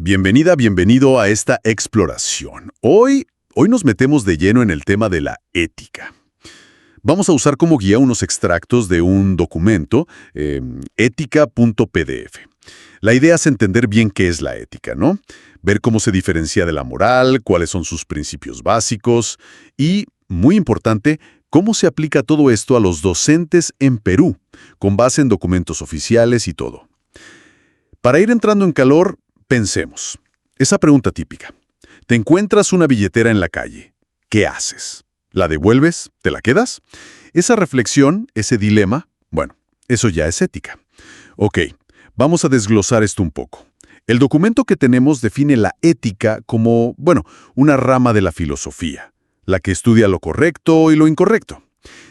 Bienvenida, bienvenido a esta exploración. Hoy nos metemos de lleno en el tema de la ética. Vamos a usar como guía unos extractos de un documento, ética.pdf. La idea es entender bien qué es la ética, ¿no? Ver cómo se diferencia de la moral, cuáles son sus principios básicos y, muy importante, cómo se aplica todo esto a los docentes en Perú, con base en documentos oficiales y todo. Para ir entrando en calor, pensemos. Esa pregunta típica. Te encuentras una billetera en la calle. ¿Qué haces? ¿La devuelves? ¿Te la quedas? Esa reflexión, ese dilema, bueno, eso ya es ética. Ok, vamos a desglosar esto un poco. El documento que tenemos define la ética como, una rama de la filosofía, la que estudia lo correcto y lo incorrecto.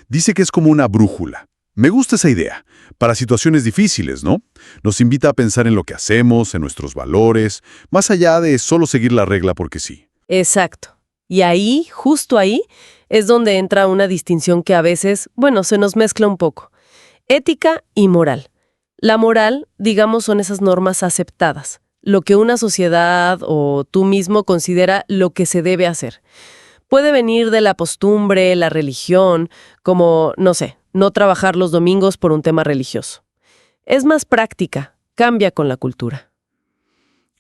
Dice que es como una brújula. Me gusta esa idea, para situaciones difíciles, ¿no? Nos invita a pensar en lo que hacemos, en nuestros valores, más allá de solo seguir la regla porque sí. Exacto. Y ahí, justo ahí, es donde entra una distinción que a veces, se nos mezcla un poco. Ética y moral. La moral, digamos, son esas normas aceptadas, lo que una sociedad o tú mismo considera lo que se debe hacer. Puede venir de la costumbre, la religión, como, no trabajar los domingos por un tema religioso. Es más práctica, cambia con la cultura.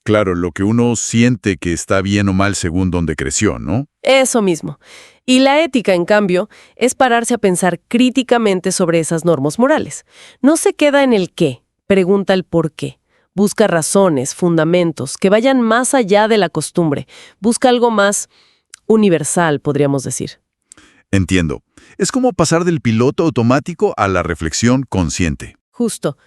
Claro, lo que uno siente que está bien o mal según donde creció, ¿no? Eso mismo. Y la ética, en cambio, es pararse a pensar críticamente sobre esas normas morales. No se queda en el qué, pregunta el por qué. Busca razones, fundamentos, que vayan más allá de la costumbre. Busca algo más universal, podríamos decir. Entiendo. Es como pasar del piloto automático a la reflexión consciente. Justo.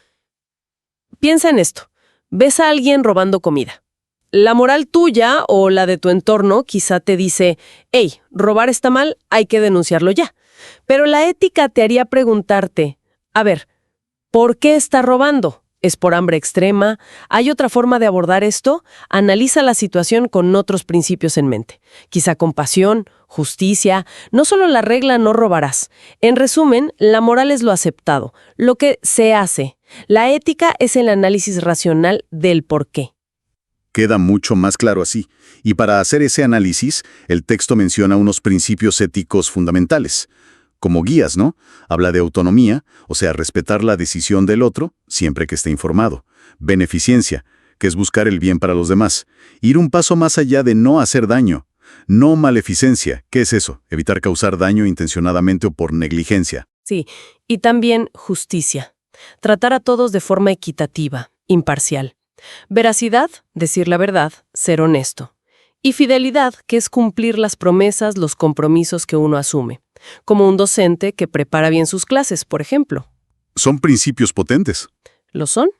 Piensa en esto. Ves a alguien robando comida. La moral tuya o la de tu entorno quizá te dice, hey, robar está mal, hay que denunciarlo ya. Pero la ética te haría preguntarte, a ver, ¿por qué está robando? ¿Es por hambre extrema? ¿Hay otra forma de abordar esto? Analiza la situación con otros principios en mente. Quizá compasión, justicia, no solo la regla no robarás. En resumen, la moral es lo aceptado, lo que se hace. La ética es el análisis racional del por qué. Queda mucho más claro así. Y para hacer ese análisis, el texto menciona unos principios éticos fundamentales. Como guías, ¿no? Habla de autonomía, o sea, respetar la decisión del otro, siempre que esté informado. Beneficencia, que es buscar el bien para los demás. Ir un paso más allá de no hacer daño. No maleficencia, ¿qué es eso? Evitar causar daño intencionadamente o por negligencia. Sí, y también justicia. Tratar a todos de forma equitativa, imparcial. Veracidad, decir la verdad, ser honesto. Y fidelidad, que es cumplir las promesas, los compromisos que uno asume. Como un docente que prepara bien sus clases, por ejemplo. Son principios potentes. Lo son.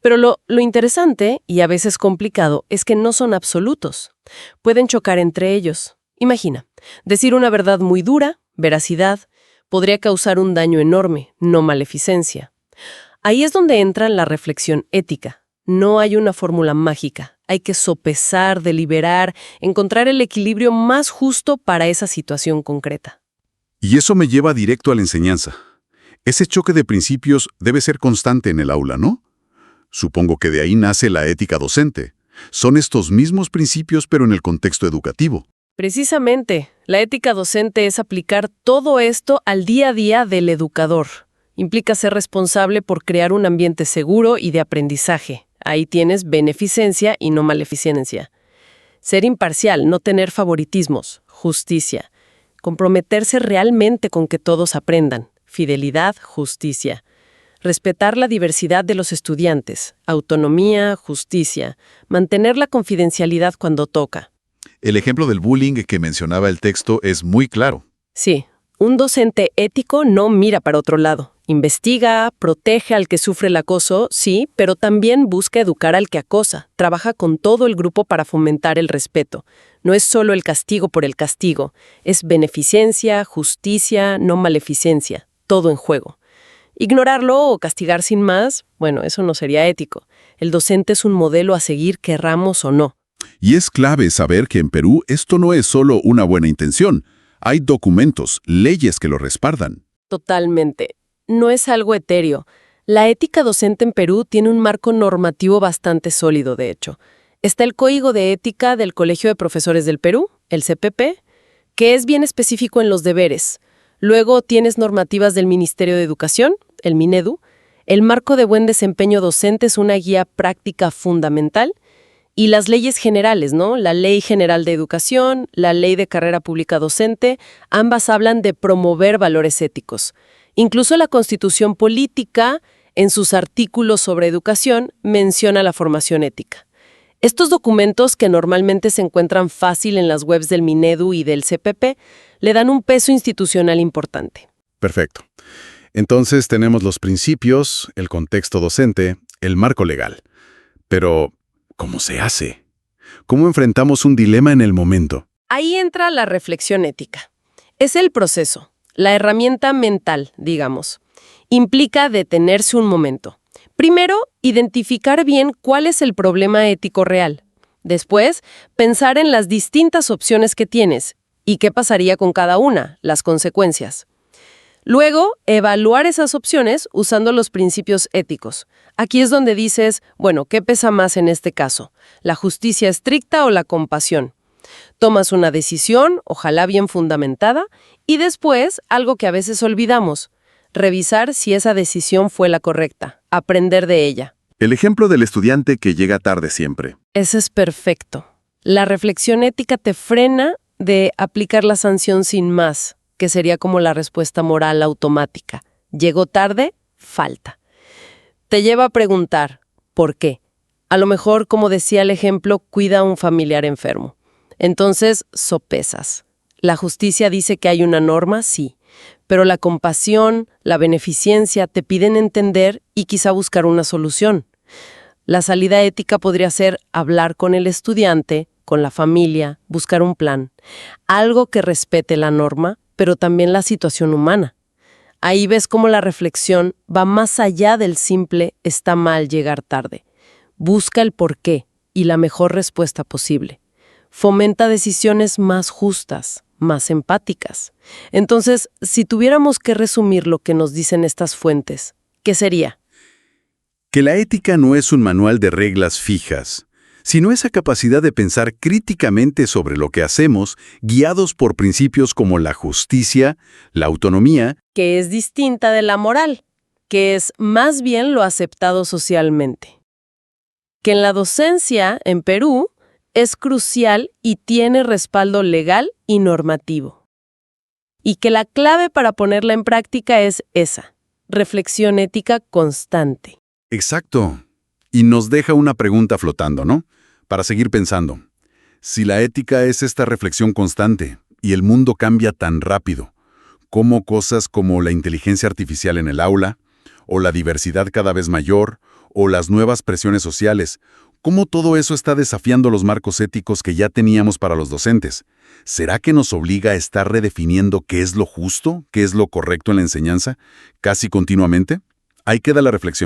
Pero lo interesante, y a veces complicado, es que no son absolutos. Pueden chocar entre ellos. Imagina, decir una verdad muy dura, veracidad, podría causar un daño enorme, no maleficencia. Ahí es donde entra la reflexión ética. No hay una fórmula mágica. Hay que sopesar, deliberar, encontrar el equilibrio más justo para esa situación concreta. Y eso me lleva directo a la enseñanza. Ese choque de principios debe ser constante en el aula, ¿no? Supongo que de ahí nace la ética docente. Son estos mismos principios, pero en el contexto educativo. Precisamente, la ética docente es aplicar todo esto al día a día del educador. Implica ser responsable por crear un ambiente seguro y de aprendizaje. Ahí tienes beneficencia y no maleficencia. Ser imparcial, no tener favoritismos, justicia. Comprometerse realmente con que todos aprendan, fidelidad, justicia. Respetar la diversidad de los estudiantes, autonomía, justicia. Mantener la confidencialidad cuando toca. El ejemplo del bullying que mencionaba el texto es muy claro. Sí, un docente ético no mira para otro lado. Investiga, protege al que sufre el acoso, sí, pero también busca educar al que acosa. Trabaja con todo el grupo para fomentar el respeto. No es solo el castigo por el castigo. Es beneficencia, justicia, no maleficencia. Todo en juego. Ignorarlo o castigar sin más, eso no sería ético. El docente es un modelo a seguir, querramos o no. Y es clave saber que en Perú esto no es solo una buena intención. Hay documentos, leyes que lo respaldan. Totalmente. No es algo etéreo. La ética docente en Perú tiene un marco normativo bastante sólido, de hecho. Está el Código de Ética del Colegio de Profesores del Perú, el CPP, que es bien específico en los deberes. Luego tienes normativas del Ministerio de Educación, el Minedu. El Marco de Buen Desempeño Docente es una guía práctica fundamental. Y las leyes generales, ¿no? La Ley General de Educación, la Ley de Carrera Pública Docente, ambas hablan de promover valores éticos. Incluso la Constitución Política, en sus artículos sobre educación, menciona la formación ética. Estos documentos, que normalmente se encuentran fácil en las webs del Minedu y del CPP, le dan un peso institucional importante. Perfecto. Entonces tenemos los principios, el contexto docente, el marco legal. Pero, ¿cómo se hace? ¿Cómo enfrentamos un dilema en el momento? Ahí entra la reflexión ética. Es el proceso, la herramienta mental, digamos. Implica detenerse un momento. Primero, identificar bien cuál es el problema ético real. Después, pensar en las distintas opciones que tienes y qué pasaría con cada una, las consecuencias. Luego, evaluar esas opciones usando los principios éticos. Aquí es donde dices, bueno, ¿qué pesa más en este caso? ¿La justicia estricta o la compasión? Tomas una decisión, ojalá bien fundamentada, y después, algo que a veces olvidamos, revisar si esa decisión fue la correcta, aprender de ella. El ejemplo del estudiante que llega tarde siempre. Ese es perfecto. La reflexión ética te frena de aplicar la sanción sin más, que sería como la respuesta moral automática. Llegó tarde, falta. Te lleva a preguntar, ¿por qué? A lo mejor, como decía el ejemplo, cuida a un familiar enfermo. Entonces, sopesas. La justicia dice que hay una norma, sí, pero la compasión, la beneficencia te piden entender y quizá buscar una solución. La salida ética podría ser hablar con el estudiante, con la familia, buscar un plan. Algo que respete la norma, pero también la situación humana. Ahí ves cómo la reflexión va más allá del simple «está mal llegar tarde». Busca el porqué y la mejor respuesta posible. Fomenta decisiones más justas, más empáticas. Entonces, si tuviéramos que resumir lo que nos dicen estas fuentes, ¿qué sería? Que la ética no es un manual de reglas fijas, sino esa capacidad de pensar críticamente sobre lo que hacemos, guiados por principios como la justicia, la autonomía, Que es distinta de la moral, que es más bien lo aceptado socialmente. Que en la docencia, en Perú, es crucial y tiene respaldo legal y normativo. Y que la clave para ponerla en práctica es esa, reflexión ética constante. Exacto. Y nos deja una pregunta flotando, ¿no? Para seguir pensando. Si la ética es esta reflexión constante y el mundo cambia tan rápido, ¿cómo cosas como la inteligencia artificial en el aula, o la diversidad cada vez mayor, o las nuevas presiones sociales, cómo todo eso está desafiando los marcos éticos que ya teníamos para los docentes? ¿Será que nos obliga a estar redefiniendo qué es lo justo, qué es lo correcto en la enseñanza, casi continuamente? Ahí queda la reflexión.